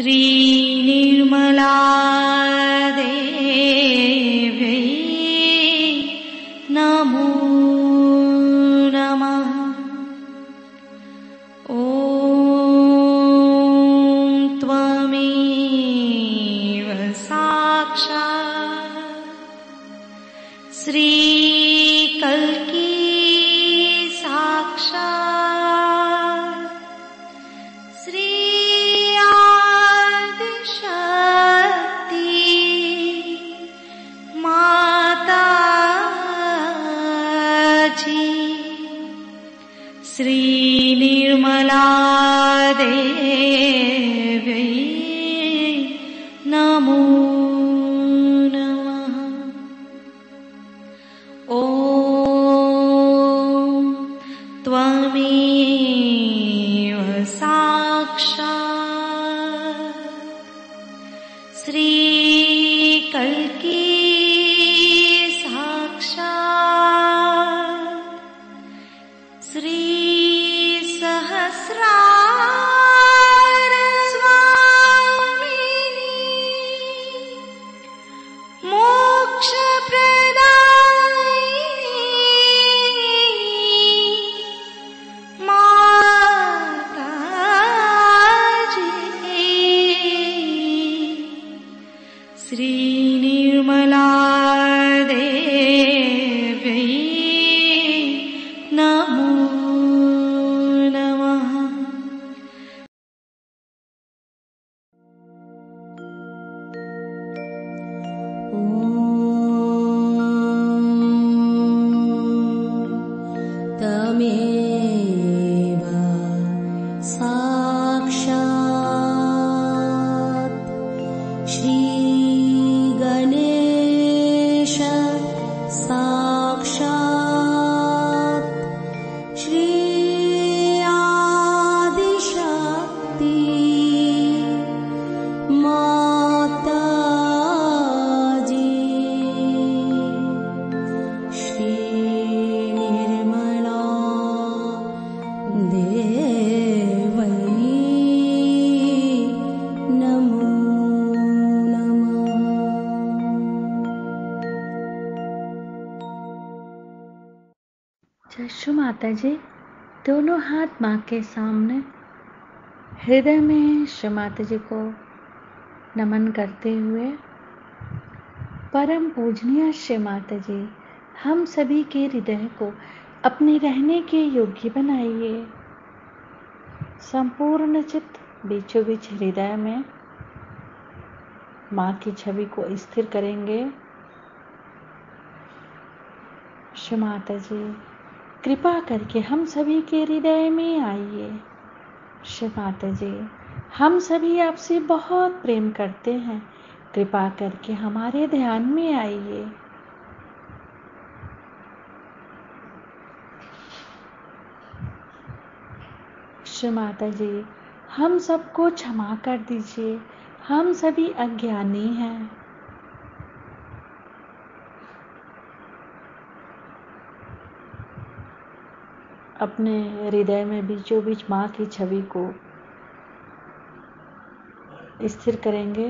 श्री निर्मला देवी नमो नमः। ॐ त्वमेव साक्षात् श्री कल्की साक्षात् श्री आदिशक्ति माता जी। श्री निर्मला देवी नमो नमः। ॐ त्वमेव साक्षात् श्री कल्की साक्षात् श्री सहस्रार स्वामिनी मोक्ष प्रदायिनी माता जी। श्री निर्मला देवी नमो नमः। तमेव साक्षात् श्री गणेश साक्षात् श्री आदिशक्ति माता जी। श्री निर्मला देवी नमो नमः। जशु माता जी, दोनों हाथ माँ के सामने हृदय में श्री माता जी को नमन करते हुए, परम पूजनीय श्री माता जी, हम सभी के हृदय को अपने रहने के योग्य बनाइए। संपूर्ण चित्त बीचों बीच हृदय में माँ की छवि को स्थिर करेंगे। श्री माता जी, कृपा करके हम सभी के हृदय में आइए। श्री माता जी, हम सभी आपसे बहुत प्रेम करते हैं, कृपा करके हमारे ध्यान में आइए। श्री माता जी, हम सबको क्षमा कर दीजिए, हम सभी अज्ञानी हैं। अपने हृदय में बीचों बीच माँ की छवि को स्थिर करेंगे।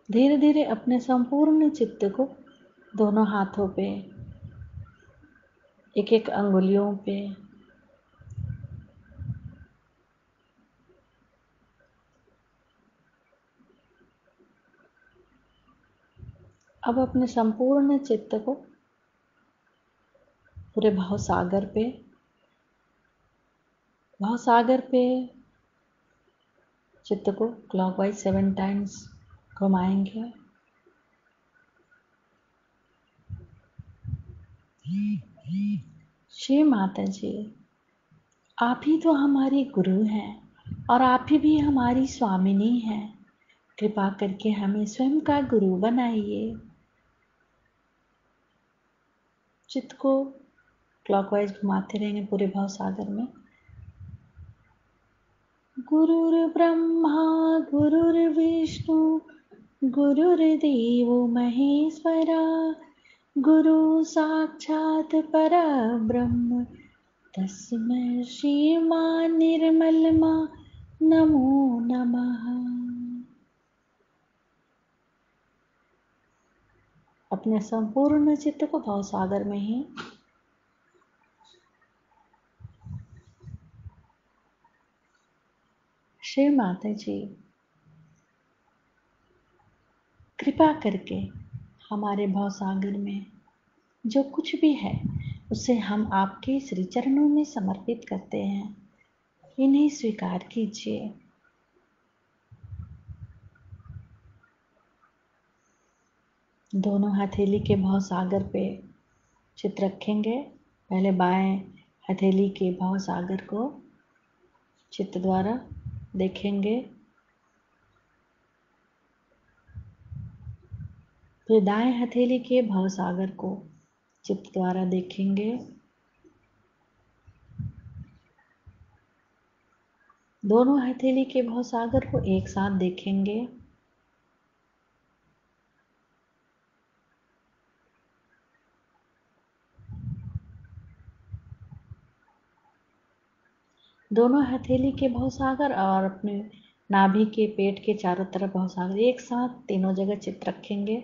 धीरे धीरे अपने संपूर्ण चित्त को दोनों हाथों पे, एक एक अंगुलियों पे अब अपने संपूर्ण चित्त को पूरे भवसागर पे चित्त को क्लॉकवाइज 7 टाइम्स घुमाएंगे। श्री माता जी, आप ही तो हमारी गुरु हैं और आप ही भी हमारी स्वामिनी हैं। कृपा करके हमें स्वयं का गुरु बनाइए। चित्त को क्लॉकवाइज घुमाते रहेंगे पूरे भवसागर में। गुरुर्ब्रह्मा गुरुर्विष्णु गुरुर्देवो महेश्वरा गुरु साक्षात् परब्रह्म तस्मै श्रीमान निर्मलमा नमो नमः। अपने संपूर्ण चित्त को भाव सागर में ही श्री माता जी कृपा करके हमारे भाव सागर में जो कुछ भी है उसे हम आपके श्री चरणों में समर्पित करते हैं। इन्हें स्वीकार कीजिए। दोनों हथेली के भाव सागर पे चित्र रखेंगे। पहले बाएं हथेली के भाव सागर को चित्त द्वारा देखेंगे, फिर दाएं हथेली के भाव सागर को चित्त द्वारा देखेंगे। दोनों हथेली के भाव सागर को एक साथ देखेंगे। दोनों हथेली के भाव सागर और अपने नाभि के पेट के चारों तरफ भाव सागर एक साथ तीनों जगह चित्त रखेंगे।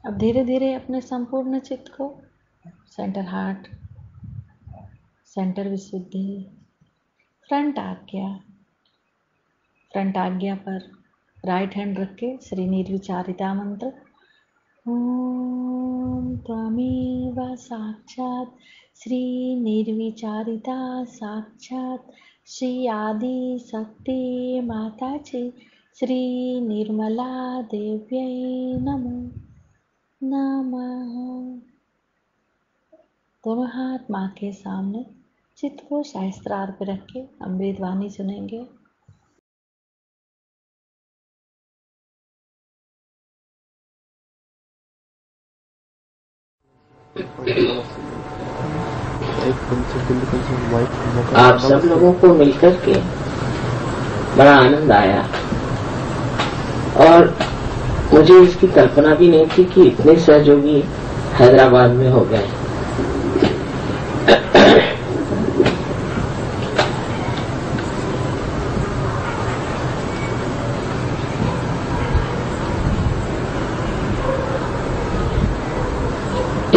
अब धीरे धीरे अपने संपूर्ण चित्त को सेंटर हार्ट, सेंटर विशुद्धि, फ्रंट आज्ञा पर राइट हैंड रख के श्री निर्विचारिता मंत्र ओम त्वमेव साक्षात् श्री निर्विचारिता साक्षात् श्री आदि शक्ति माता जी श्री निर्मला देव्यै नमो नमः। दोनों हाथ माँ के सामने चित्त को सहस्त्रार पे रख के अमृत वाणी सुनेंगे। आप सब लोगों को मिलकर के बड़ा आनंद आया और मुझे इसकी कल्पना भी नहीं थी कि इतने सहयोगी हैदराबाद में हो गए।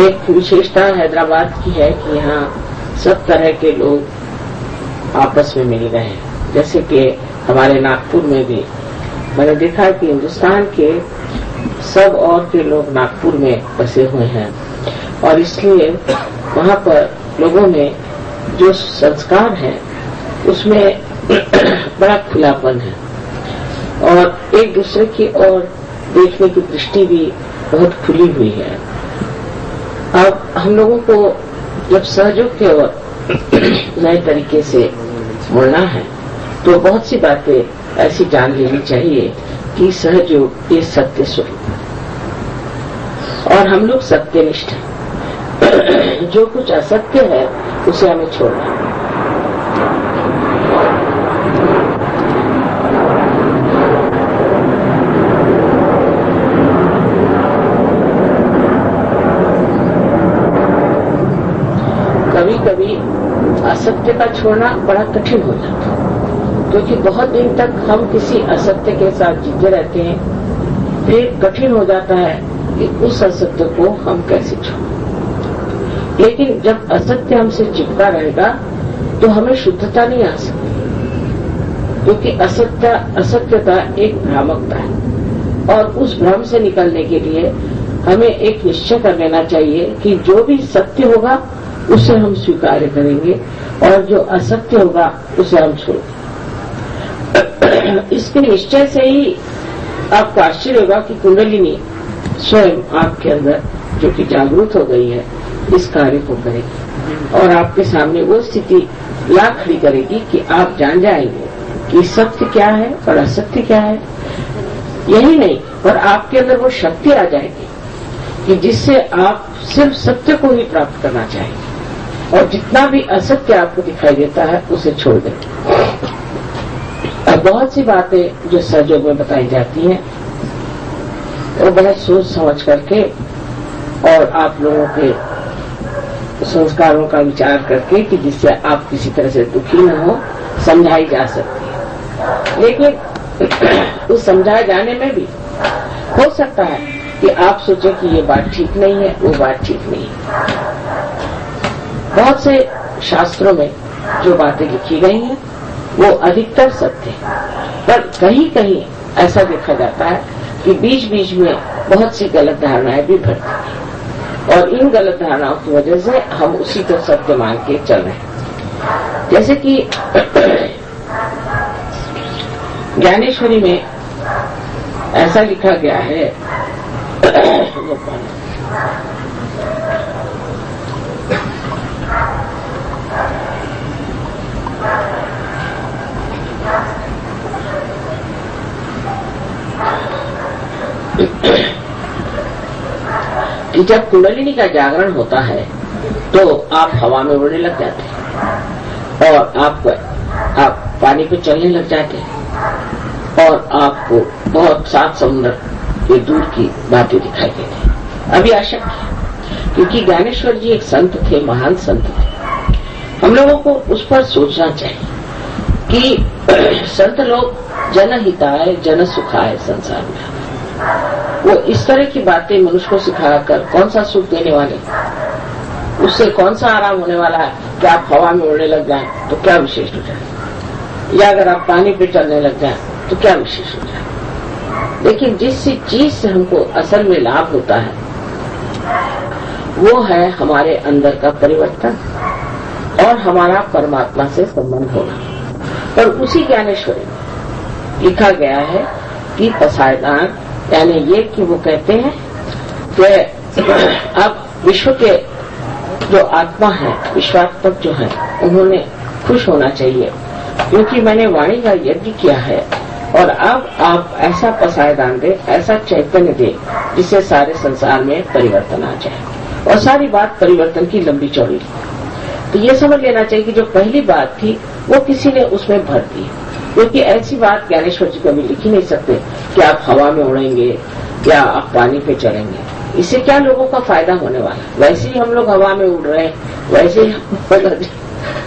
एक विशेषता हैदराबाद की है कि यहाँ सब तरह के लोग आपस में मिल रहे हैं। जैसे कि हमारे नागपुर में भी मैंने देखा कि हिंदुस्तान के सब और के लोग नागपुर में बसे हुए हैं और इसलिए वहाँ पर लोगों में जो संस्कार है उसमें बड़ा खुलापन है और एक दूसरे की ओर देखने की दृष्टि भी बहुत खुली हुई है। अब हम लोगों को जब सहयोग के ओर नए तरीके से मुड़ना है तो बहुत सी बातें ऐसी जान लेनी चाहिए कि सहयोग ये सत्य स्वरूप है और हम लोग सत्यनिष्ठ हैं। जो कुछ असत्य है उसे हमें छोड़ना है। कभी कभी असत्य का छोड़ना बड़ा कठिन हो जाता है क्योंकि बहुत दिन तक हम किसी असत्य के साथ जीते रहते हैं। फिर कठिन हो जाता है कि उस असत्य को हम कैसे छोड़ें। लेकिन जब असत्य हमसे चिपका रहेगा तो हमें शुद्धता नहीं आ सकती क्योंकि असत्यता एक भ्रामकता है और उस भ्रम से निकलने के लिए हमें एक निश्चय कर लेना चाहिए कि जो भी सत्य होगा उसे हम स्वीकार करेंगे और जो असत्य होगा उसे हम छोड़ेंगे। इसके निश्चय से ही आपको आश्चर्य होगा कि कुंडलिनी स्वयं आपके अंदर जो कि जागरूक हो गई है इस कार्य को करेगी और आपके सामने वो स्थिति ला खड़ी करेगी कि आप जान जाएंगे कि सत्य क्या है और असत्य क्या है। यही नहीं पर आपके अंदर वो शक्ति आ जाएगी कि जिससे आप सिर्फ सत्य को ही प्राप्त करना चाहिए और जितना भी असत्य आपको दिखाई देता है उसे छोड़ दें। और बहुत सी बातें जो सहयोग में बताई जाती हैं वो बहुत सोच समझ करके और आप लोगों के संस्कारों का विचार करके कि जिससे आप किसी तरह से दुखी न हो समझाई जा सकती है। लेकिन उस समझाए जाने में भी हो सकता है कि आप सोचें कि ये बात ठीक नहीं है, वो बात ठीक नहीं है। बहुत से शास्त्रों में जो बातें लिखी गई हैं वो अधिकतर सत्य है, पर कहीं कहीं ऐसा देखा जाता है कि बीच बीच में बहुत सी गलत धारणाएं भी बढ़ती हैं और इन गलत धारणाओं की वजह से हम उसी को सत्य मान के चल रहे हैं। जैसे कि ज्ञानेश्वरी में ऐसा लिखा गया है कि जब कुंडलिनी का जागरण होता है तो आप हवा में उड़ने लग जाते हैं और आप पानी पे चलने लग जाते हैं और आपको बहुत सात समुद्र के दूर की बातें दिखाई देती हैं। अभी अशक्य है क्योंकि ज्ञानेश्वर जी एक संत थे, महान संत थे। हम लोगों को उस पर सोचना चाहिए कि संत लोग जनहिताय जन सुखाय संसार में वो इस तरह की बातें मनुष्य को सिखाकर कौन सा सुख देने वाले, उससे कौन सा आराम होने वाला है कि आप हवा में उड़ने लग जाएं तो क्या विशेष हो जाए, या अगर आप पानी पे चलने लग जाएं तो क्या विशेष हो जाए। लेकिन जिस चीज से हमको असल में लाभ होता है वो है हमारे अंदर का परिवर्तन और हमारा परमात्मा से संबंध होना। पर उसी ज्ञानेश्वरी में लिखा गया है कि पसायदान यानी ये कि वो कहते हैं कि अब विश्व के जो आत्मा है, विश्वात्मक जो है, उन्होंने खुश होना चाहिए क्योंकि मैंने वाणी का यज्ञ किया है और अब आप ऐसा पसायदान दे, ऐसा चैतन्य दे जिससे सारे संसार में परिवर्तन आ जाए। और सारी बात परिवर्तन की लंबी चौड़ी। तो ये समझ लेना चाहिए कि जो पहली बात थी वो किसी ने उसमें भर दी, क्योंकि ऐसी बात ज्ञानेश्वर जी कभी लिख ही नहीं सकते कि आप हवा में उड़ेंगे या आप पानी पे चलेंगे। इससे क्या लोगों का फायदा होने वाला। वैसे ही हम लोग हवा में उड़ रहे हैं, वैसे ही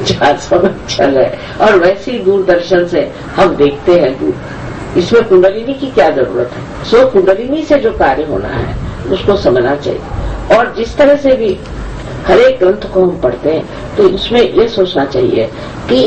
जहाजों में चल रहे और वैसे ही दूरदर्शन से हम देखते हैं दूर। इसमें कुंडलिनी की क्या जरूरत है। सो कुंडलिनी से जो कार्य होना है उसको समझना चाहिए। और जिस तरह से भी हर एक ग्रंथ को हम पढ़ते हैं तो इसमें ये सोचना चाहिए कि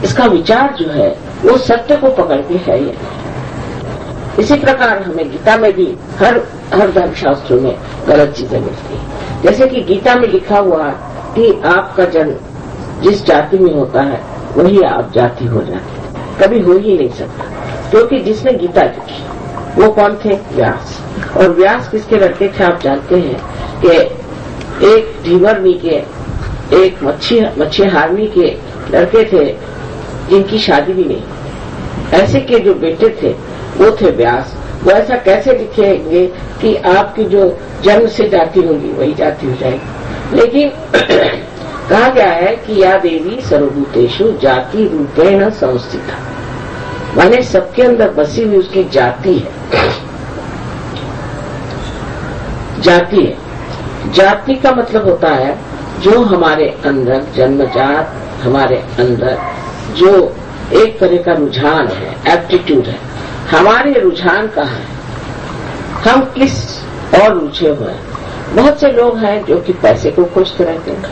इसका विचार जो है वो सत्य को पकड़ के है या नहीं। इसी प्रकार हमें गीता में भी हर धर्मशास्त्रों में गलत चीजें मिलती हैं। जैसे कि गीता में लिखा हुआ कि आपका जन्म जिस जाति में होता है वही आप जाति हो जाते, कभी हो ही नहीं सकता। क्योंकि जिसने गीता लिखी वो कौन थे? व्यास। और व्यास किसके लड़के थे आप जानते हैं कि एक ढीवरनी के, एक मच्छीहारनी के लड़के थे जिनकी शादी भी नहीं। ऐसे के जो बेटे थे वो थे व्यास। वो ऐसा कैसे लिखेंगे कि आपकी जो जन्म से जाति होगी वही जाति हो जाएगी। लेकिन कहा गया है कि या देवी सर्वभूतेषु जाति रूपेण संस्थिता, माने सबके अंदर बसी हुई उसकी जाति है। जाति है, जाति का मतलब होता है जो हमारे अंदर जन्मजात, हमारे अंदर जो एक तरह का रुझान है, एप्टीट्यूड है। हमारे रुझान कहाँ है, हम किस और रुझे हुए हैं। बहुत से लोग हैं जो कि पैसे को खोजते रहते हैं,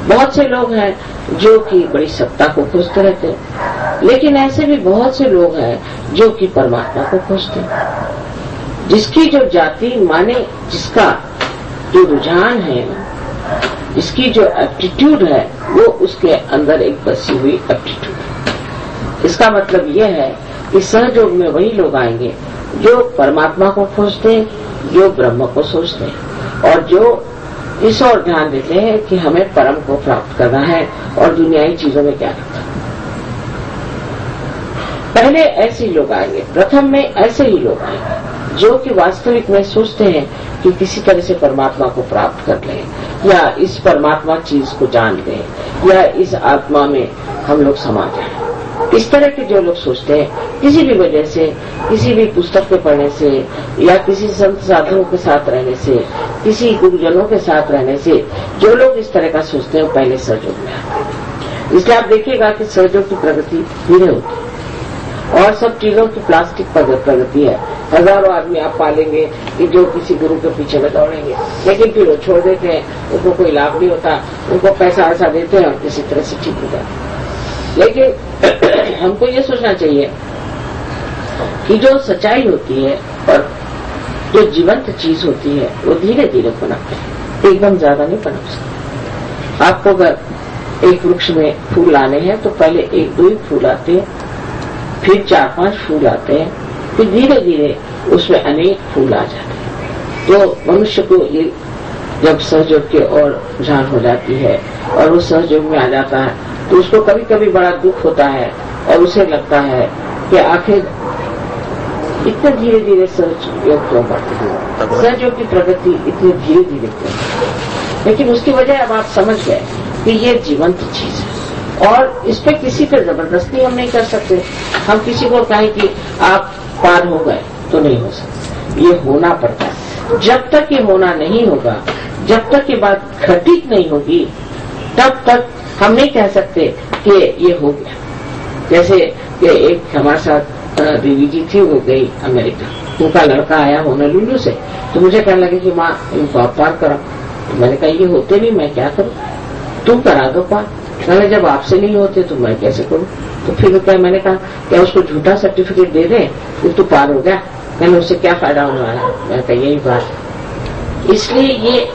बहुत से लोग हैं जो कि बड़ी सत्ता को खोजते रहते हैं, लेकिन ऐसे भी बहुत से लोग हैं जो कि परमात्मा को खोजते हैं। जिसकी जो जाति माने जिसका जो रुझान है, इसकी जो एप्टीट्यूड है वो उसके अंदर एक बसी हुई एप्टीट्यूड है। इसका मतलब यह है कि सहयोग में वही लोग आएंगे जो परमात्मा को खोजते हैं, जो ब्रह्म को सोचते हैं और जो इस ओर ध्यान देते हैं कि हमें परम को प्राप्त करना है और दुनियावी चीजों में क्या रखा। पहले ऐसे ही लोग आएंगे, प्रथम में ऐसे ही लोग आएंगे जो कि वास्तविक में सोचते हैं कि किसी तरह से परमात्मा को प्राप्त कर लें, या इस परमात्मा चीज को जान लें, या इस आत्मा में हम लोग समा जाएं। इस तरह के जो लोग सोचते हैं, किसी भी वजह से, किसी भी पुस्तक के पढ़ने से, या किसी संत साधुओं के साथ रहने से, किसी गुरुजनों के साथ रहने से, जो लोग इस तरह का सोचते हैं पहले सहयोग में आते हैं। इसलिए आप देखिएगा कि सहयोग की प्रगति धीरे होती है, और सब चीजों की प्लास्टिक प्रगति है। हजारों आदमी आप पालेंगे कि जो किसी गुरु के पीछे में दौड़ेंगे, लेकिन फिर वो छोड़ देते हैं, उनको कोई लाभ नहीं होता, उनको पैसा ऐसा देते हैं और किसी तरह से ठीक हो जाते हैं। लेकिन हमको ये सोचना चाहिए कि जो सच्चाई होती है और जो जीवंत चीज होती है वो धीरे धीरे पनपते हैं, एकदम ज्यादा नहीं पनप सकते। आपको अगर एक वृक्ष में फूल लाने हैं तो पहले 1-2 ही फूल आते हैं, फिर 4-5 फूल आते हैं, फिर धीरे धीरे उसमें अनेक फूल आ जाते हैं। तो मनुष्य को ये जब सहयोग की ओर रुझान हो जाती है और वो सहयोग में आ जाता है तो उसको कभी कभी बड़ा दुख होता है और उसे लगता है कि आखिर इतने धीरे धीरे सहयोग क्यों बढ़ती है, सहयोग की प्रगति इतनी धीरे धीरे क्यों। लेकिन उसकी वजह अब आप समझ गए कि ये जीवंत चीज है और इस पे किसी पे जबरदस्ती हम नहीं कर सकते। हम किसी को कहें कि आप पार हो गए तो नहीं हो सकते, ये होना पड़ता है। जब तक ये होना नहीं होगा, जब तक ये बात घटित नहीं होगी, तब तक हम नहीं कह सकते कि ये हो गया। जैसे कि एक हमारे साथ देवी जी थी, वो गई अमेरिका, उनका लड़का आया होनोलुलु से, तो मुझे कहने लगे कि माँ इनको आप पार करो। तो मैंने कहा ये होते नहीं, मैं क्या करूँ, तुम करा दो पार। मैंने जब आपसे नहीं होते तो मैं कैसे करूँ। तो फिर क्या मैंने कहा क्या उसको झूठा सर्टिफिकेट दे दे, फिर तो पार हो गया, मैंने उससे क्या फायदा होने वाला। मैंने कहा यही बात। इसलिए ये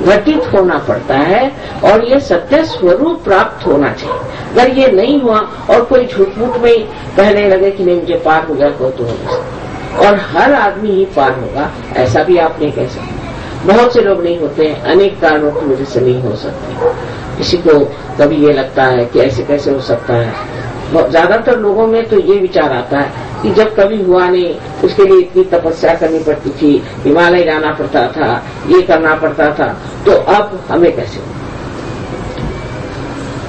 घटित होना पड़ता है और ये सत्य स्वरूप प्राप्त होना चाहिए। अगर ये नहीं हुआ और कोई झूठ मूठ में कहने लगे कि नहीं मुझे पार हो गया, को तो हो सकता, और हर आदमी ही पार होगा ऐसा भी आप नहीं कह सकते। बहुत से लोग नहीं होते हैं, अनेक कारणों की वजह से नहीं हो सकते। किसी को कभी ये लगता है कि ऐसे कैसे हो सकता है। ज्यादातर लोगों में तो ये विचार आता है कि जब कभी हुआ नहीं, उसके लिए इतनी तपस्या करनी पड़ती थी, हिमालय जाना पड़ता था, ये करना पड़ता था, तो अब हमें कैसे हो।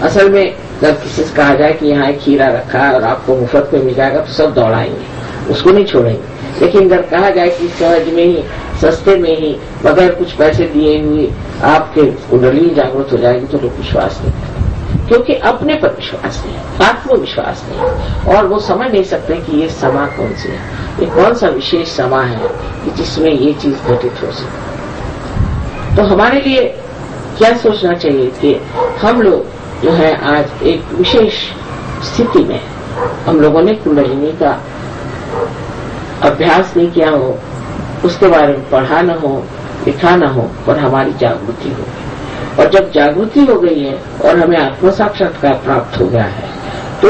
असल में जब किसी से कहा जाए कि यहाँ एक खीरा रखा है और आपको मुफ्त में मिल जाएगा तो सब दौड़ाएंगे, उसको नहीं छोड़ेंगे। लेकिन अगर कहा जाए कि सहज में ही, सस्ते में ही, बगैर कुछ पैसे दिए हुए आपके कुंडली जागृत हो जाएगी, तो लोग विश्वास नहीं करते, क्योंकि अपने पर विश्वास नहीं है, आत्मविश्वास नहीं है, और वो समझ नहीं सकते कि ये समा कौन सी है, ये कौन सा विशेष समा है कि जिसमें ये चीज घटित हो सके। तो हमारे लिए क्या सोचना चाहिए कि हम लोग जो है आज एक विशेष स्थिति में, हम लोगों ने कुंडलिनी का अभ्यास नहीं किया हो, उसके बारे में पढ़ा न हो, लिखा न हो, पर हमारी जागृति हो गई। और जब जागृति हो गई है और हमें आत्म साक्षात्कार प्राप्त हो गया है, तो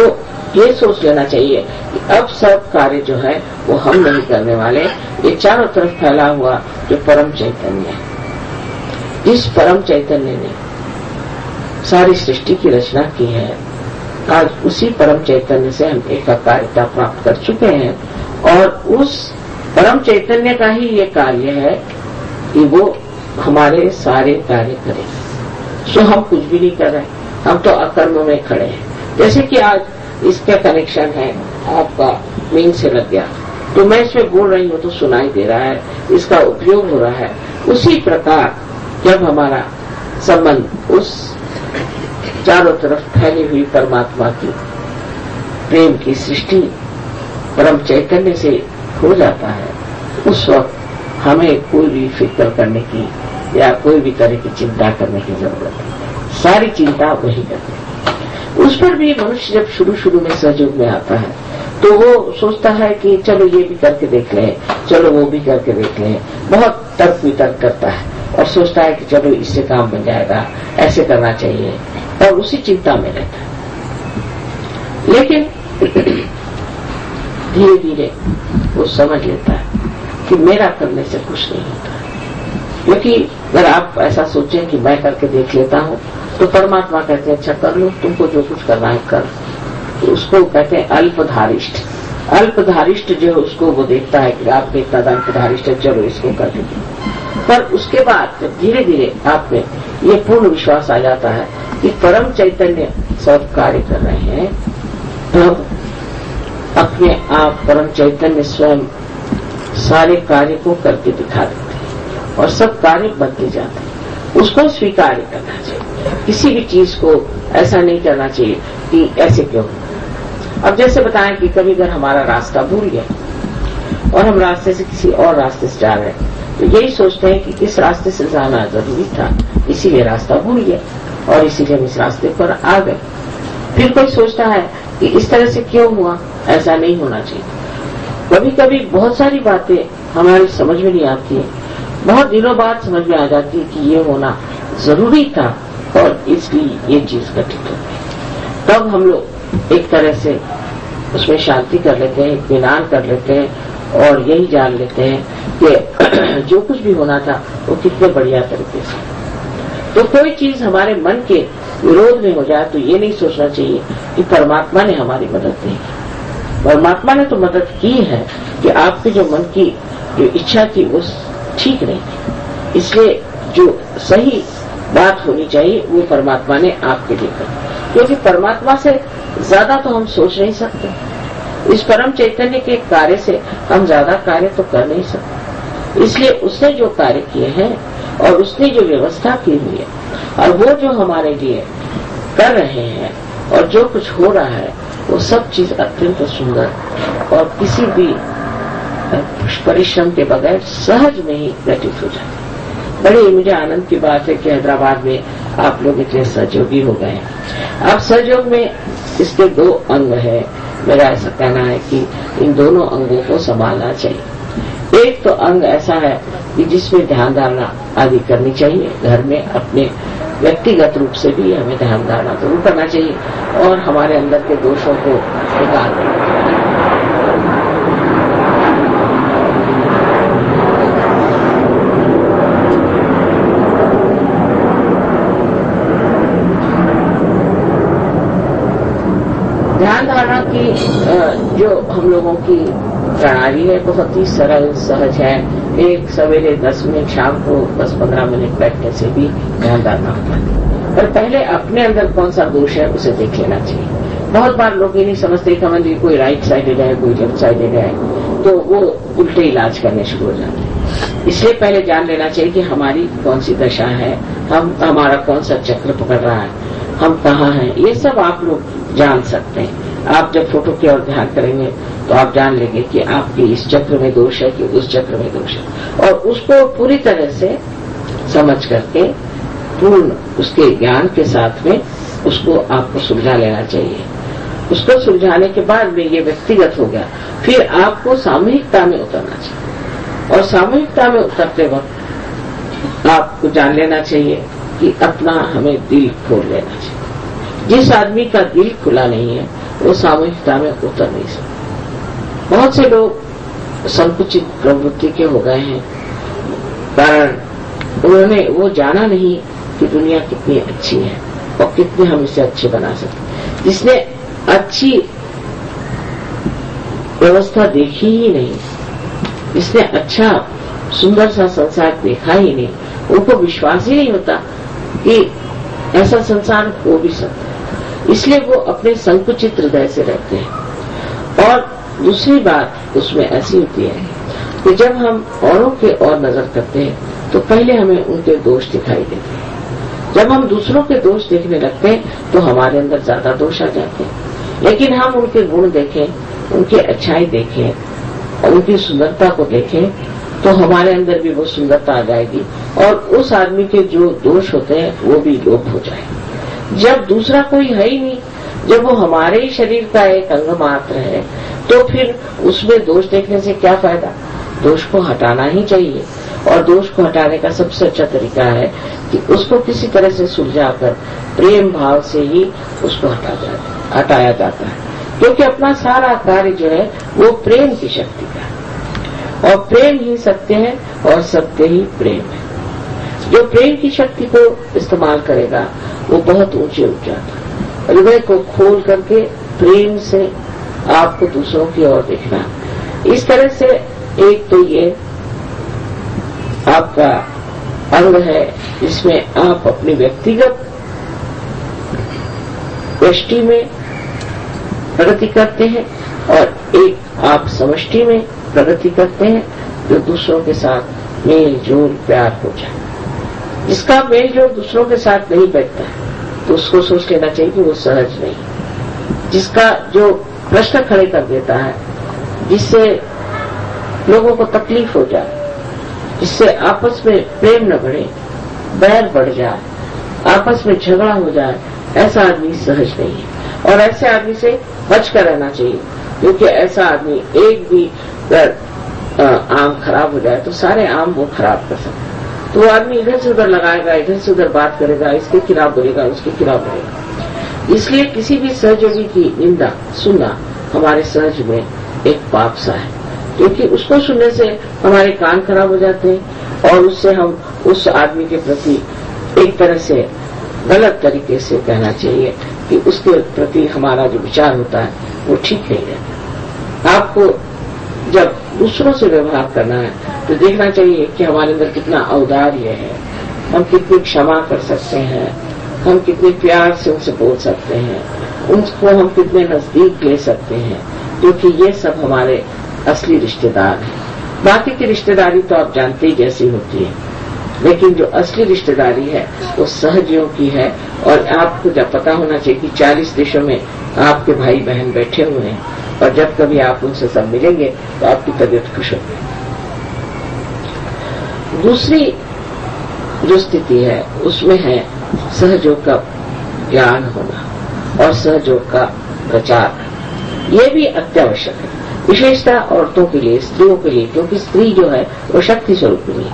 ये सोच लेना चाहिए कि अब सब कार्य जो है वो हम नहीं करने वाले। ये चारों तरफ फैला हुआ जो परम चैतन्य है, इस परम चैतन्य ने सारी सृष्टि की रचना की है। आज उसी परम चैतन्य से हम एकाकारिता प्राप्त कर चुके हैं, और उस परम चैतन्य का ही ये कार्य है कि वो हमारे सारे कार्य करे। सो हम कुछ भी नहीं कर रहे, हम तो अकर्म में खड़े हैं। जैसे कि आज इसका कनेक्शन है आपका मेन से लग गया, तो मैं इसमें बोल रही हूँ तो सुनाई दे रहा है, इसका उपयोग हो रहा है। उसी प्रकार जब हमारा संबंध उस चारों तरफ फैली हुई परमात्मा की प्रेम की सृष्टि परम चैतन्य से हो जाता है, उस वक्त हमें कोई भी फिक्र करने की या कोई भी तरह की चिंता करने की जरूरत है। सारी चिंता वही करते हैं। उस पर भी मनुष्य जब शुरू शुरू में सहयोग में आता है तो वो सोचता है कि चलो ये भी करके देख लें, चलो वो भी करके देख लें, बहुत तर्क वितर्क करता है और सोचता है कि चलो इससे काम बन जाएगा, ऐसे करना चाहिए, और उसी चिंता में रहता है। लेकिन धीरे धीरे वो समझ लेता है कि मेरा करने से कुछ नहीं होता, क्योंकि अगर आप ऐसा सोचें कि मैं करके देख लेता हूँ, तो परमात्मा कहते हैं अच्छा कर लो, तुमको जो कुछ करना है कर। तो उसको कहते हैं अल्पधारिष्ठ, अल्पधारिष्ट जो है उसको वो देखता है कि आपने इतना अल्पधारिष्ट है, चलो इसको कर देंगे। पर उसके बाद जब धीरे धीरे आप में ये पूर्ण विश्वास आ जाता है कि परम चैतन्य सब कार्य कर रहे हैं, तब अपने आप परम चैतन्य स्वयं सारे कार्य को करके दिखा देते हैं और सब कार्य बनते जाते हैं। उसको स्वीकार करना चाहिए। किसी भी चीज को ऐसा नहीं करना चाहिए कि ऐसे क्यों। अब जैसे बताएं कि कभी अगर हमारा रास्ता भूल गया और हम रास्ते से किसी और रास्ते से जा रहे हैं, तो यही सोचते हैं कि किस रास्ते से जाना जरूरी था, इसीलिए रास्ता भूल गया और इसीलिए हम इस रास्ते पर आ गए। फिर कोई सोचता है कि इस तरह से क्यों हुआ, ऐसा नहीं होना चाहिए। कभी कभी बहुत सारी बातें हमारी समझ में नहीं आती है, बहुत दिनों बाद समझ में आ जाती है कि ये होना जरूरी था और इसलिए ये चीज घटित हो गई। तब हम लोग एक तरह से उसमें शांति कर लेते हैं, इत्मीनान कर लेते हैं और यही जान लेते हैं कि जो कुछ भी होना था वो कितने बढ़िया तरीके से। तो कोई चीज हमारे मन के विरोध में हो जाए तो ये नहीं सोचना चाहिए कि परमात्मा ने हमारी मदद नहीं की। परमात्मा ने तो मदद की है कि आपके जो मन की जो इच्छा थी वो ठीक नहीं थी, इसलिए जो सही बात होनी चाहिए वो परमात्मा ने आपके लिए कर, क्योंकि परमात्मा से ज्यादा तो हम सोच नहीं सकते। इस परम चैतन्य के कार्य से हम ज्यादा कार्य तो कर नहीं सकते, इसलिए उसने जो कार्य किए हैं और उसने जो व्यवस्था की हुई है और वो जो हमारे लिए कर रहे हैं और जो कुछ हो रहा है वो सब चीज अत्यंत सुंदर और किसी भी परिश्रम के बगैर सहज में ही घटित हो जाती। बड़ी मुझे आनंद की बात है कि हैदराबाद में आप लोग इतने सहयोगी हो गए हैं। अब सहयोग में इसके 2 अंग है। मेरा ऐसा कहना है कि इन दोनों अंगों को संभालना चाहिए। एक तो अंग ऐसा है कि जिसमें ध्यान धारणा आदि करनी चाहिए, घर में अपने व्यक्तिगत रूप से भी हमें ध्यान धारणा जरूर करना चाहिए और हमारे अंदर के दोषों को निकालना चाहिए। ध्यान धारणा की जो हम लोगों की प्रणाली है बहुत ही सरल सहज है। एक सवेरे 10 मिनट, शाम को 10-15 मिनट बैठने से भी ध्यान धारणा होता है। पर पहले अपने अंदर कौन सा दोष है उसे देख लेना चाहिए। बहुत बार लोग ये नहीं समझते कि हमारी कोई राइट साइडेड है, कोई लेफ्ट साइडेड है, तो वो उल्टे इलाज करने शुरू हो जाते हैं। इसलिए पहले जान लेना चाहिए कि हमारी कौन सी दशा है, हमारा कौन सा चक्र पकड़ रहा है, हम कहाँ हैं, ये सब आप लोग जान सकते हैं। आप जब फोटो की ओर ध्यान करेंगे तो आप जान लेंगे कि आपके इस चक्र में दोष है कि उस चक्र में दोष है, और उसको पूरी तरह से समझ करके पूर्ण उसके ज्ञान के साथ में उसको आपको सुलझा लेना चाहिए। उसको सुलझाने के बाद में ये व्यक्तिगत हो गया, फिर आपको सामूहिकता में उतरना चाहिए और सामूहिकता में उतरते वक्त आपको जान लेना चाहिए कि अपना हमें दिल खोल लेना चाहिए। जिस आदमी का दिल खुला नहीं है वो सामूहिकता में उतर नहीं सकता। बहुत से लोग संकुचित प्रवृत्ति के हो गए हैं, कारण उन्होंने वो जाना नहीं कि दुनिया कितनी अच्छी है और कितने हम इसे अच्छे बना सकते। जिसने अच्छी व्यवस्था देखी ही नहीं, जिसने अच्छा सुंदर सा संसार देखा ही नहीं, उनको विश्वास ही नहीं होता कि ऐसा संसार हो भी सकता है। इसलिए वो अपने संकुचित हृदय से रहते हैं। और दूसरी बात उसमें ऐसी होती है कि जब हम औरों के ओर नजर करते हैं तो पहले हमें उनके दोष दिखाई देते हैं। जब हम दूसरों के दोष देखने लगते हैं तो हमारे अंदर ज्यादा दोष आ जाते हैं। लेकिन हम उनके गुण देखें, उनकी अच्छाई देखें और उनकी सुंदरता को देखें तो हमारे अंदर भी वो सुंदरता आ जाएगी और उस आदमी के जो दोष होते हैं वो भी लोप हो जाएंगे। जब दूसरा कोई है ही नहीं, जब वो हमारे ही शरीर का एक अंग मात्र है, तो फिर उसमें दोष देखने से क्या फायदा। दोष को हटाना ही चाहिए और दोष को हटाने का सबसे अच्छा तरीका है कि उसको किसी तरह से सुलझाकर प्रेम भाव से ही उसको हटाया जाता है, क्योंकि अपना सारा कार्य जो है वो प्रेम की शक्ति का है और प्रेम ही सत्य है और सत्य ही प्रेम है। जो प्रेम की शक्ति को इस्तेमाल करेगा वो बहुत ऊंचे उठ जाता है। हृदय को खोल करके प्रेम से आपको दूसरों की ओर देखना। इस तरह से एक तो ये आपका अंग है जिसमें आप अपनी व्यक्तिगत दृष्टि में प्रगति करते हैं और एक आप समष्टि में प्रगति करते हैं जो दूसरों के साथ मेल जोल प्यार हो जाए। जिसका मेल जोल दूसरों के साथ नहीं बैठता तो उसको सोच लेना चाहिए कि वो सहज नहीं। जिसका जो प्रश्न खड़े कर देता है, जिससे लोगों को तकलीफ हो जाए, जिससे आपस में प्रेम न बढ़े, बैर बढ़ जाए, आपस में झगड़ा हो जाए, ऐसा आदमी सहज नहीं है। और ऐसे आदमी से बचकर रहना चाहिए, क्योंकि ऐसा आदमी एक भी आम खराब हो जाए तो सारे आम वो खराब कर सकते। तो वो आदमी इधर से उधर लगाएगा, इधर से उधर बात करेगा, इसके खिलाफ बोलेगा, उसके खिलाफ बोलेगा। इसलिए किसी भी सहयोगी की निंदा सुनना हमारे सहज में एक पाप सा है, क्योंकि उसको सुनने से हमारे कान खराब हो जाते हैं और उससे हम उस आदमी के प्रति एक तरह से गलत तरीके से कहना चाहिए कि उसके प्रति हमारा जो विचार होता है वो ठीक नहीं रहता। आपको जब दूसरों से व्यवहार करना है तो देखना चाहिए कि हमारे अंदर कितना औदार्य है, हम कितनी क्षमा कर सकते हैं, हम कितने प्यार से उनसे बोल सकते हैं, उनको हम कितने नजदीक ले सकते हैं, क्योंकि ये सब हमारे असली रिश्तेदार हैं। बाकी की रिश्तेदारी तो आप जानते ही जैसी होती है, लेकिन जो असली रिश्तेदारी है वो सहजयों की है। और आपको जब पता होना चाहिए कि 40 देशों में आपके भाई बहन बैठे हुए हैं और जब कभी आप उनसे सब मिलेंगे तो आपकी तबीयत खुश होगी। दूसरी जो स्थिति है उसमें है सहयोग का ज्ञान होना और सहयोग का प्रचार। ये भी अत्यावश्यक है, विशेषतः औरतों के लिए, स्त्रियों के लिए, क्योंकि स्त्री जो है वो शक्ति स्वरूपिणी है।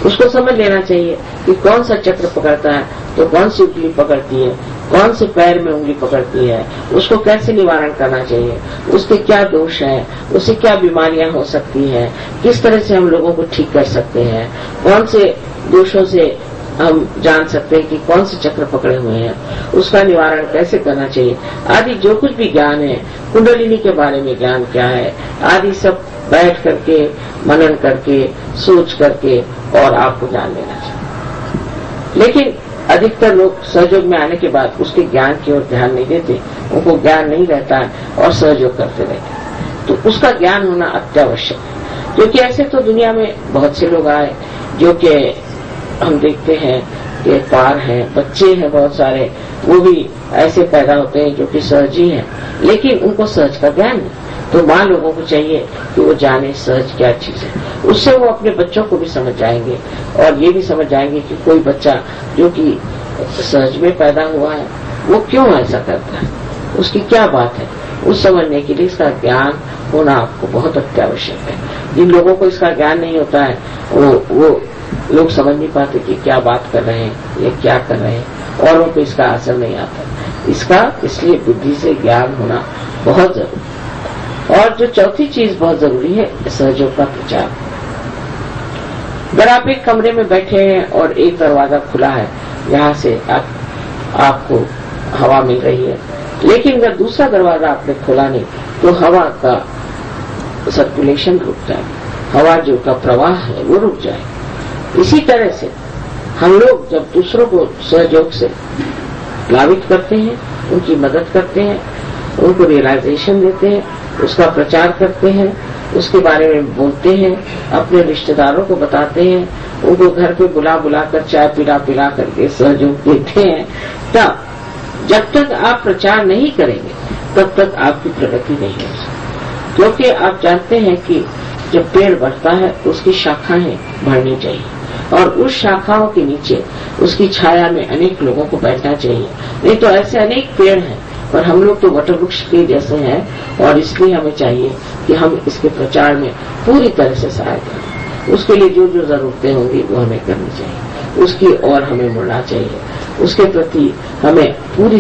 उसको समझ लेना चाहिए कि कौन सा चक्र पकड़ता है तो कौन सी उंगली पकड़ती है, कौन से पैर में उंगली पकड़ती है, उसको कैसे निवारण करना चाहिए, उसके क्या दोष हैं, उससे क्या बीमारियां हो सकती हैं, किस तरह से हम लोगों को ठीक कर सकते हैं, कौन से दोषों से हम जान सकते हैं कि कौन से चक्र पकड़े हुए हैं, उसका निवारण कैसे करना चाहिए आदि जो कुछ भी ज्ञान है, कुंडलिनी के बारे में ज्ञान क्या है आदि सब बैठ करके मनन करके सोच करके और आपको जान लेना चाहिए। लेकिन अधिकतर लोग सहयोग में आने के बाद उसके ज्ञान की ओर ध्यान नहीं देते, उनको ज्ञान नहीं रहता है और सहयोग करते रहते। तो उसका ज्ञान होना अत्यावश्यक है, क्योंकि ऐसे तो दुनिया में बहुत से लोग आए जो कि हम देखते हैं कि पार हैं, बच्चे हैं बहुत सारे, वो भी ऐसे पैदा होते हैं जो कि सहज ही हैं, लेकिन उनको सहज का ज्ञान नहीं। तो माँ लोगों को चाहिए कि वो जाने सहज क्या चीज है, उससे वो अपने बच्चों को भी समझ जाएंगे और ये भी समझ जाएंगे कि कोई बच्चा जो कि सहज में पैदा हुआ है वो क्यों ऐसा करता है, उसकी क्या बात है। उस समझने के लिए इसका ज्ञान होना आपको बहुत अत्यावश्यक है। जिन लोगों को इसका ज्ञान नहीं होता है वो लोग समझ नहीं पाते कि क्या बात कर रहे हैं, ये क्या कर रहे हैं, औरों को इसका असर नहीं आता। इसका इसलिए बुद्धि से ज्ञान होना बहुत जरूरी। और जो चौथी चीज बहुत जरूरी है, सहयोग का प्रचार। अगर आप एक कमरे में बैठे हैं और एक दरवाजा खुला है, यहाँ से आपको हवा मिल रही है, लेकिन अगर दूसरा दरवाजा आपने खोला नहीं तो हवा का सर्कुलेशन रुक जाए, हवा जो का प्रवाह है वो रुक जाए। इसी तरह से हम लोग जब दूसरों को सहयोग से प्लावित करते हैं, उनकी मदद करते हैं, उनको रियलाइजेशन देते हैं, उसका प्रचार करते हैं, उसके बारे में बोलते हैं, अपने रिश्तेदारों को बताते हैं, उनको घर पे बुला कर चाय पिला करके सहयोग देते हैं, तब जब तक आप प्रचार नहीं करेंगे तब तक आपकी प्रगति नहीं हो सकती। क्योंकि आप जानते हैं कि जब पेड़ बढ़ता है तो उसकी शाखाएं बढ़नी चाहिए और उस शाखाओं के नीचे उसकी छाया में अनेक लोगों को बैठना चाहिए। नहीं तो ऐसे अनेक पेड़ हैं पर हम लोग तो वटवृक्ष के जैसे हैं और इसलिए हमें चाहिए कि हम इसके प्रचार में पूरी तरह से सहायता करें। उसके लिए जो जो जरूरतें होंगी वो हमें करनी चाहिए, उसकी ओर हमें मुड़ना चाहिए, उसके प्रति हमें पूरी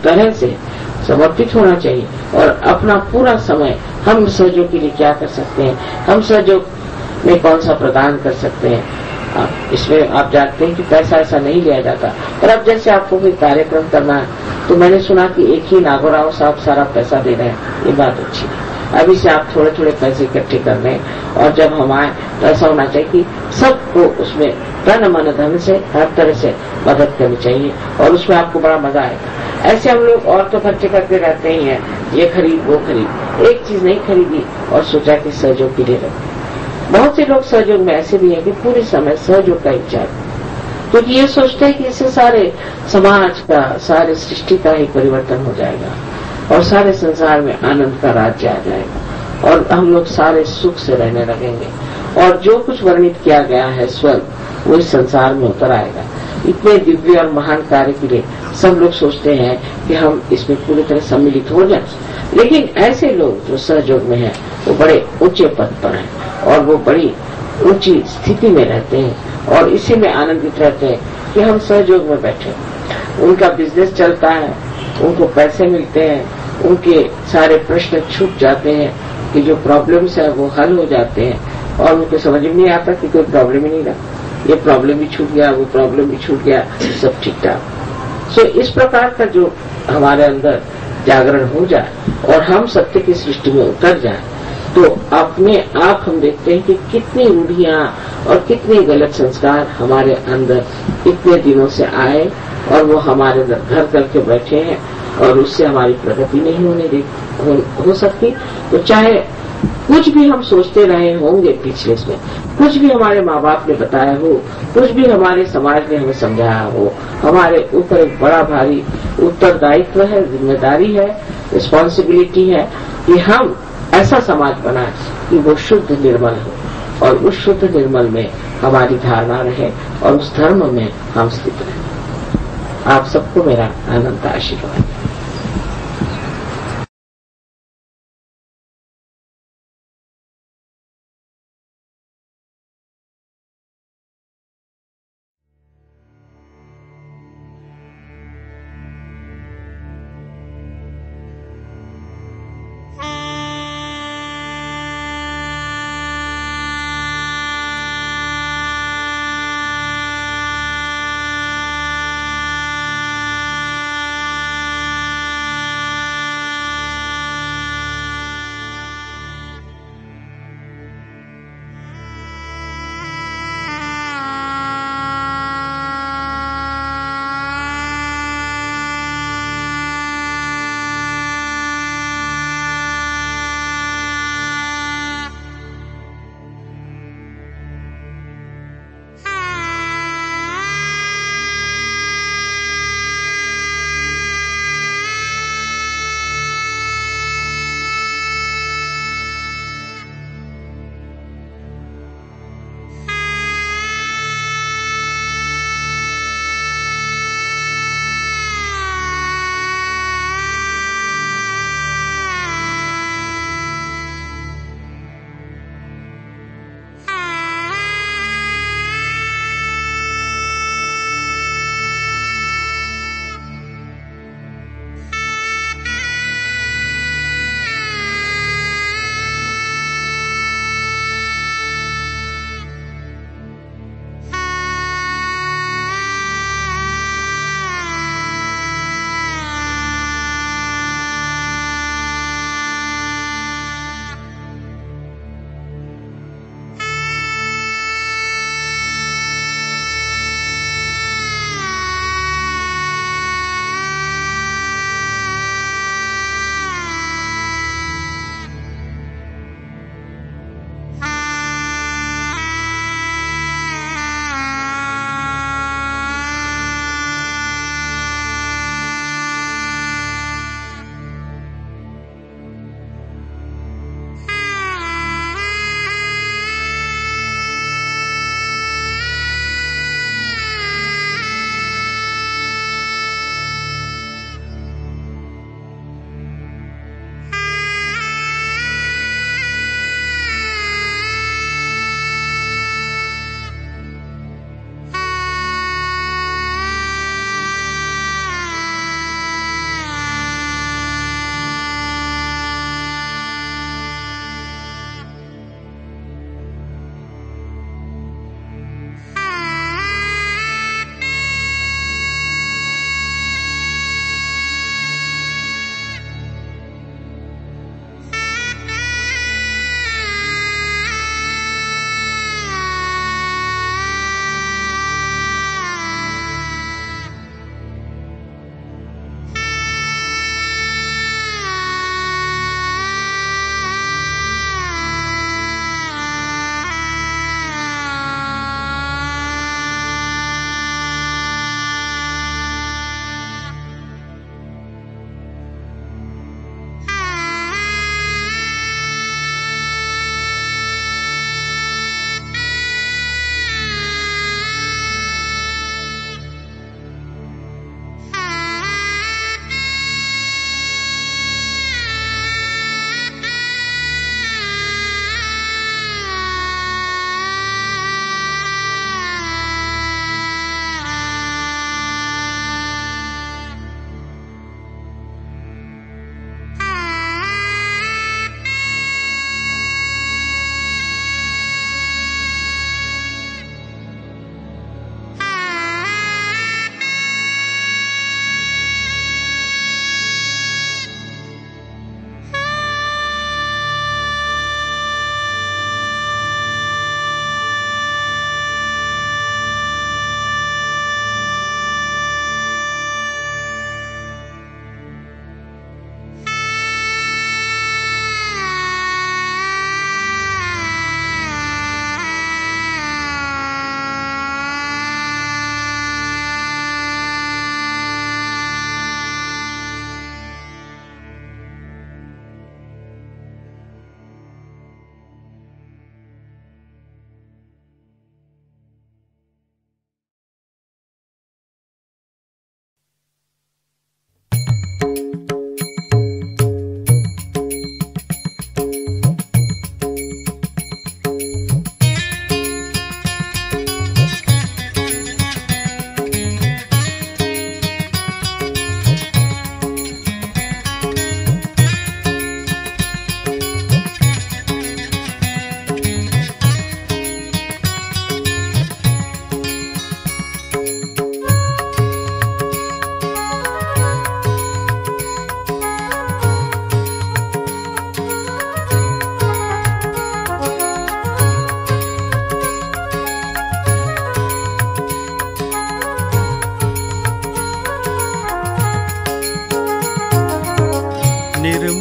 तरह से समर्पित होना चाहिए और अपना पूरा समय हम सहयोग के लिए क्या कर सकते हैं, हम सहयोग में कौन सा प्रदान कर सकते हैं। इसमें आप जानते हैं कि पैसा ऐसा नहीं लिया जाता, और अब जैसे आपको कोई कार्यक्रम करना है तो मैंने सुना कि एक ही नागोराव साहब सारा पैसा दे रहे हैं, ये बात अच्छी नहीं। अभी से आप थोड़े थोड़े पैसे इकट्ठे कर लें, और जब हम आए तो ऐसा होना चाहिए कि सबको उसमें तन मन धन से हर तरह से मदद करनी चाहिए, और उसमें आपको बड़ा मजा आएगा। ऐसे हम लोग और तो खर्चे करते रहते ही हैं, ये खरीद वो खरीद, एक चीज नहीं खरीदी और सोचा कि सहयोग के लिए रखें। बहुत से लोग सहयोग में ऐसे भी हैं कि पूरे समय सहयोग का विचार, क्योंकि ये सोचते हैं कि इससे सारे समाज का, सारे सृष्टि का ही परिवर्तन हो जाएगा और सारे संसार में आनंद का राज्य आ जाएगा और हम लोग सारे सुख से रहने लगेंगे, और जो कुछ वर्णित किया गया है स्वर्ग, वो इस संसार में उतर आएगा। इतने दिव्य और महान कार्य के लिए सब लोग सोचते हैं कि हम इसमें पूरी तरह सम्मिलित हो जाए, लेकिन ऐसे लोग जो सहयोग में हैं वो बड़े ऊंचे पद पर हैं और वो बड़ी ऊंची स्थिति में रहते हैं और इसी में आनंदित रहते हैं कि हम सहयोग में बैठे। उनका बिजनेस चलता है, उनको पैसे मिलते हैं, उनके सारे प्रश्न छूट जाते हैं, कि जो प्रॉब्लम्स है वो हल हो जाते हैं और उनको समझ में नहीं आता कि कोई प्रॉब्लम ही नहीं रहा, ये प्रॉब्लम भी छूट गया, वो प्रॉब्लम भी छूट गया, सब ठीक ठाक। सो इस प्रकार का जो हमारे अंदर जागरण हो जाए और हम सत्य की सृष्टि में उतर जाए, तो अपने आप हम देखते हैं कि कितनी रूढ़ियां और कितने गलत संस्कार हमारे अंदर इतने दिनों से आए और वो हमारे अंदर घर करके बैठे हैं और उससे हमारी प्रगति नहीं हो सकती। तो चाहे कुछ भी हम सोचते रहे होंगे पिछले में, कुछ भी हमारे माँ बाप ने बताया हो, कुछ भी हमारे समाज ने हमें समझाया हो, हमारे ऊपर एक बड़ा भारी उत्तरदायित्व है, जिम्मेदारी है, रिस्पॉन्सिबिलिटी है कि हम ऐसा समाज बनाए कि वो शुद्ध निर्मल हो और उस शुद्ध निर्मल में हमारी धारणा रहे और उस धर्म में हम स्थित रहे। आप सबको मेरा अनंत आशीर्वाद।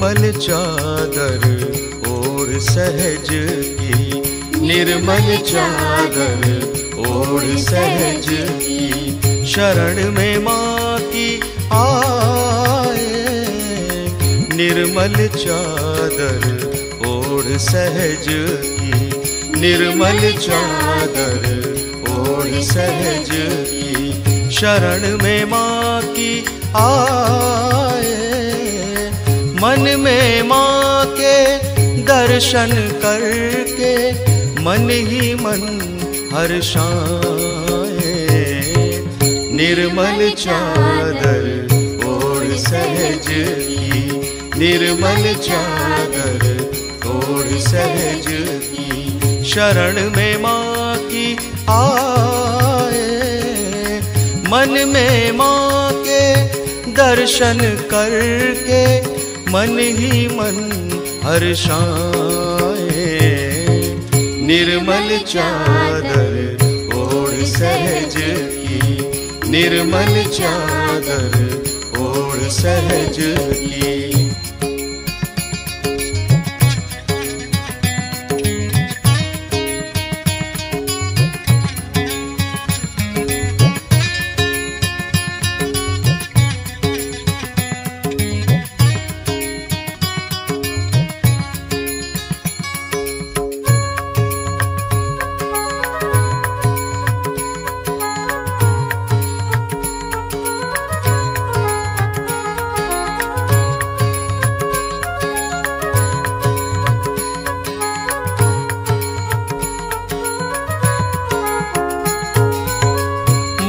निर्मल चादर ओढ़ सहज की, निर्मल चादर ओढ़ सहज की, शरण में माँ की आए। निर्मल चादर ओढ़ सहज की, निर्मल चादर ओढ़ सहज की, शरण में माँ की आए। मन में माँ के दर्शन करके मन ही मन हर्षाए। निर्मल चादर ओढ़ सहज की, निर्मल चादर ओढ़ सहज की, शरण में माँ की आए। मन में माँ के दर्शन करके मन ही मन हर्षाए। निर्मल चादर ओढ़ सहज की, निर्मल चादर ओढ़ सहज की।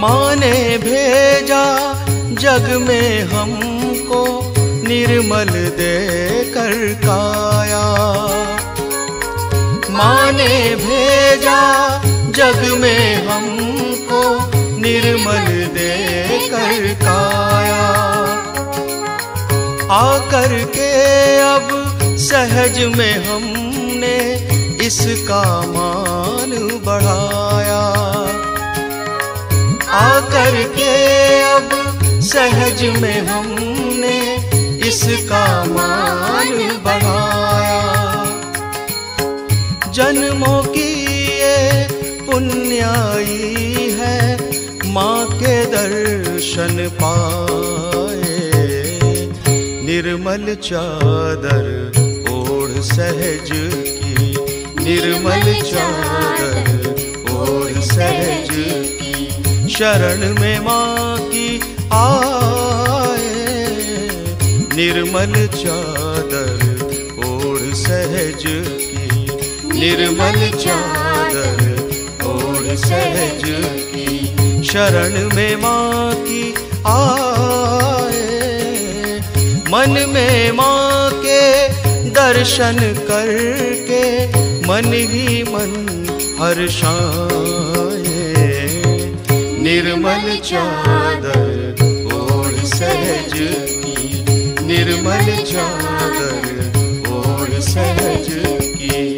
माँ ने भेजा जग में हमको निर्मल देकर काया। माँ ने भेजा जग में हमको निर्मल देकर काया। आकर के अब सहज में हमने इसका मान बढ़ाया। आकर के अब सहज में हमने इसका मान बढ़ाया। जन्मों की ये पुण्याई है माँ के दर्शन पाए। निर्मल चादर ओढ़ सहज की, निर्मल चादर ओढ़ सहज की, शरण में माँ की आए। निर्मल चादर ओढ़ सहज की, निर्मल चादर ओढ़ सहज की, शरण में माँ की आए। मन में माँ के दर्शन करके मन ही मन हर्षाए। निर्मल चादर ओढ़ सहज की, निर्मल चादर ओढ़ सहज की।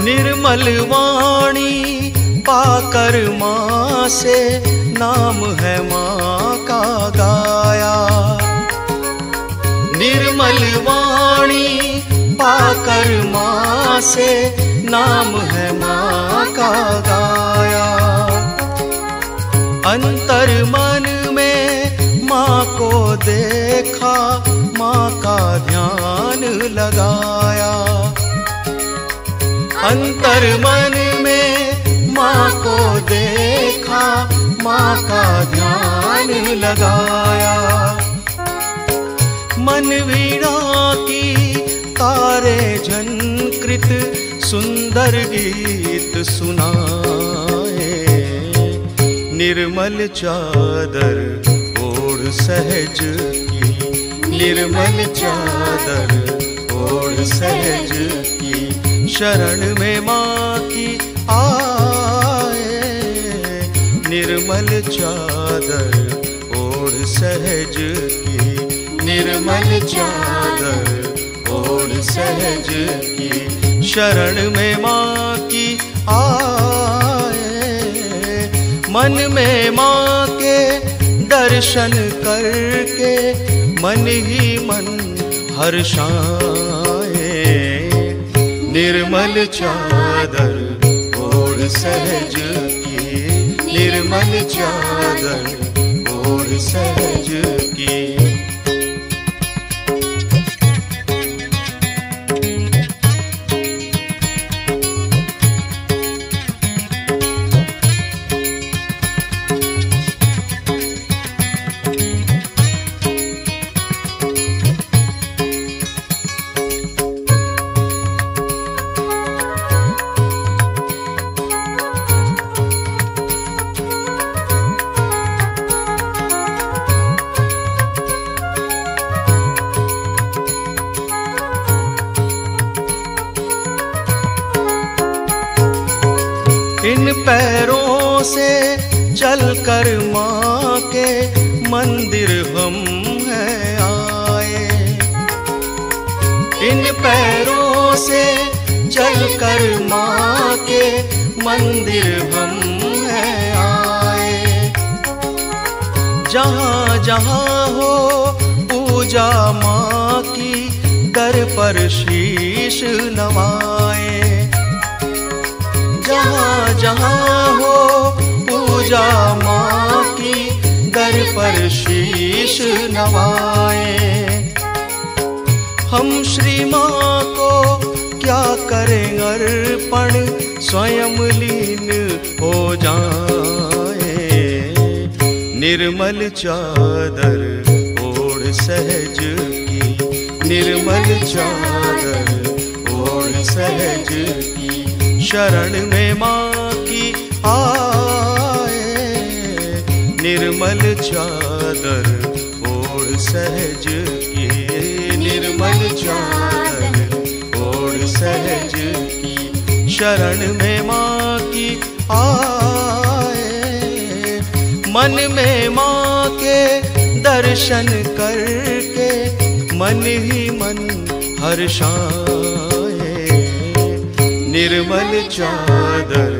निर्मल वाणी पाकर माँ से नाम है माँ का गाया। निर्मल वाणी पाकर माँ से नाम है माँ का गाया। अंतर मन में माँ को देखा, माँ का ध्यान लगाया। अंतर मन में माँ को देखा, माँ का ध्यान लगाया। मन वीणा की तारे झनकृत सुंदर गीत सुनाए। निर्मल चादर ओढ़ सहज की, निर्मल चादर ओढ़ सहज की, शरण में माँ की आए। निर्मल चादर ओढ़ सहज की, निर्मल चादर ओढ़ सहज की, शरण में माँ की आए। मन में माँ के दर्शन करके मन ही मन हर्षाए। निर्मल चादर ओढ़ सहज की, निर्मल चादर ओढ़ सहज की। इन पैरों से चलकर माँ के मंदिर हम हैं आए। इन पैरों से चलकर माँ के मंदिर हम हैं आए। जहाँ जहाँ हो पूजा माँ की, दर पर शीश नवाए। जहाँ जहाँ हो पूजा माँ की, दर पर शीश नवाए। हम श्री माँ को क्या करें अर्पण, स्वयं लीन हो जाए। निर्मल चादर ओढ़ सहज की, निर्मल चादर ओढ़ सहज की, शरण में माँ की आए। निर्मल चादर ओढ़ सहज की, निर्मल चादर ओढ़ सहज की, शरण में माँ की आए। मन में माँ के दर्शन करके मन ही मन हर्षाए। निर्मल चादर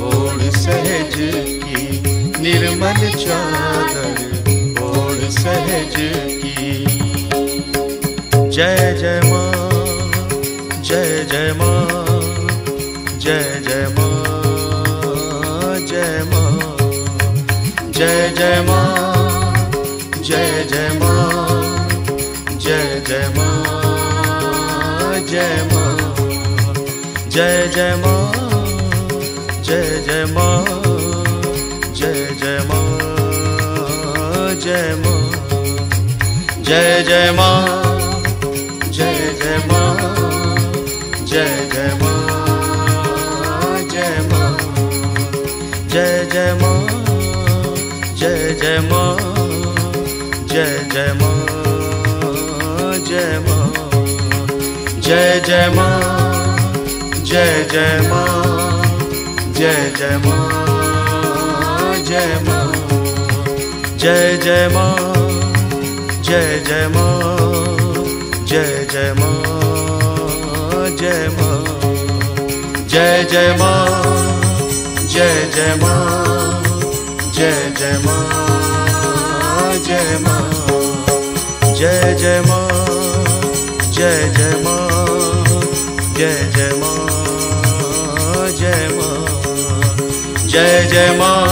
ओढ़ सहज की, निर्मल चादर ओढ़ सहज की। जय जय माँ, जय जय माँ, जय जय माँ, जय माँ, जय जय माँ, जय जय माँ, जय जय माँ, जय माँ, जय जय माँ, जय जय माँ, जय जय माँ, जय माँ, जय जय माँ, जय जय माँ, जय जय माँ, जय माँ, जय जय माँ, जय जय माँ, जय जय माँ, जय माँ, जय जय माँ, जय जय माँ, जय जय माँ, जय माँ, जय जय माँ, जय जय माँ, जय जय माँ, जय माँ, जय जय माँ, जय जय माँ, जय जय माँ, जय माँ, जय जय माँ, जय जय माँ, जय जय माँ, जय माँ, जय जय माँ,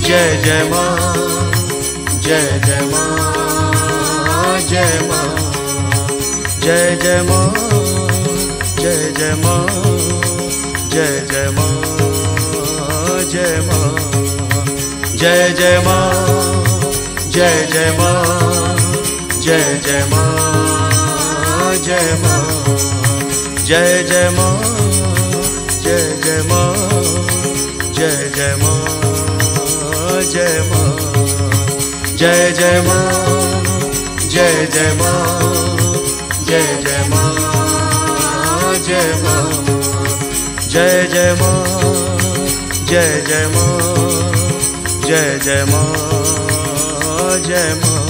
जय जय माँ, जय जय माँ, जय माँ, जय जय माँ, जय जय माँ, जय जय माँ, जय माँ, जय जय माँ, जय जय माँ, जय जय माँ, जय माँ, जय जय माँ, जय जय माँ, जय जय माँ, जय माँ, जय जय माँ, जय जय माँ, जय जय माँ, जय माँ, जय जय माँ, जय जय माँ, जय जय माँ, जय माँ।